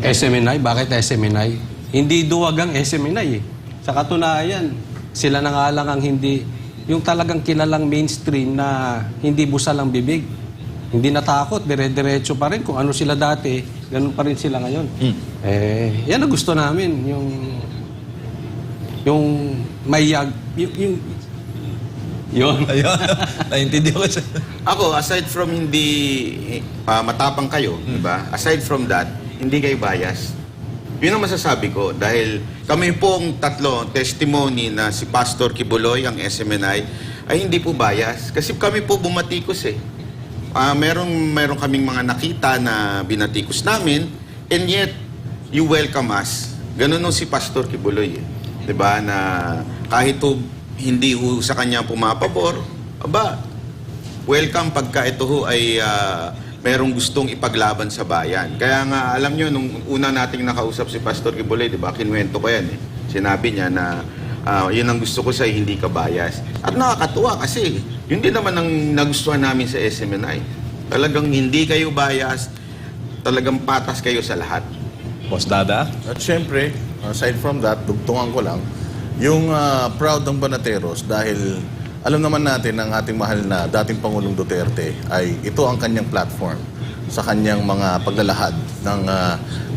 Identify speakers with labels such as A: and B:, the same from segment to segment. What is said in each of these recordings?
A: SMNI? Bakit SMNI? Hindi duwag ang SMNI eh. Sa katunayan, sila na nga lang ang hindi, yung talagang kilalang mainstream na hindi busal ang bibig. Hindi natakot, dire-diretso pa rin. Kung ano sila dati, ganun pa rin sila ngayon. Yan ang gusto namin, yung mayag, yun.
B: Ayun. Naintindihan ko siya.
C: Ako, aside from hindi matapang kayo, di ba? Aside from that, hindi kayo bias. Yun ang masasabi ko dahil kami pong tatlo testimony na si Pastor Kibuloy, ang SMNI, ay hindi po bias. Kasi kami po bumatikos eh. Meron kaming mga nakita na binatikos namin and yet, you welcome us. Ganun nung si Pastor Kibuloy eh. Di ba? Na kahit po hindi ho sa kanya pumapabor, aba, welcome pagka ito ho ay merong gustong ipaglaban sa bayan. Kaya nga, alam nyo, nung una nating nakausap si Pastor Kibuloy, di ba, kinwento ko yan eh. Sinabi niya na yun ang gusto ko sa'yo, hindi ka bias. At nakakatuwa kasi, yun din naman ang nagustuhan namin sa SMNI. Talagang hindi kayo bias, talagang patas kayo sa lahat.
B: Boss Dada?
D: At syempre, aside from that, dugtungan ko lang, yung proud ng Banateros dahil alam naman natin ng ating mahal na dating Pangulong Duterte ay ito ang kanyang platform sa kanyang mga paglalahad ng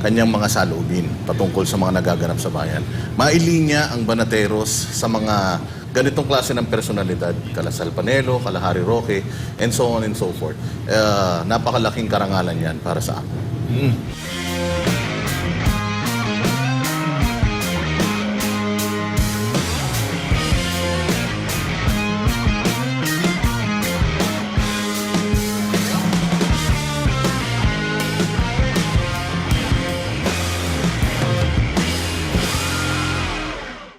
D: kanyang mga saloobin patungkol sa mga nagaganap sa bayan. Mailinya ang Banateros sa mga ganitong klase ng personalidad, kala Sal Panelo, kala Harry Roque, and so on and so forth. Napakalaking karangalan yan para sa akin.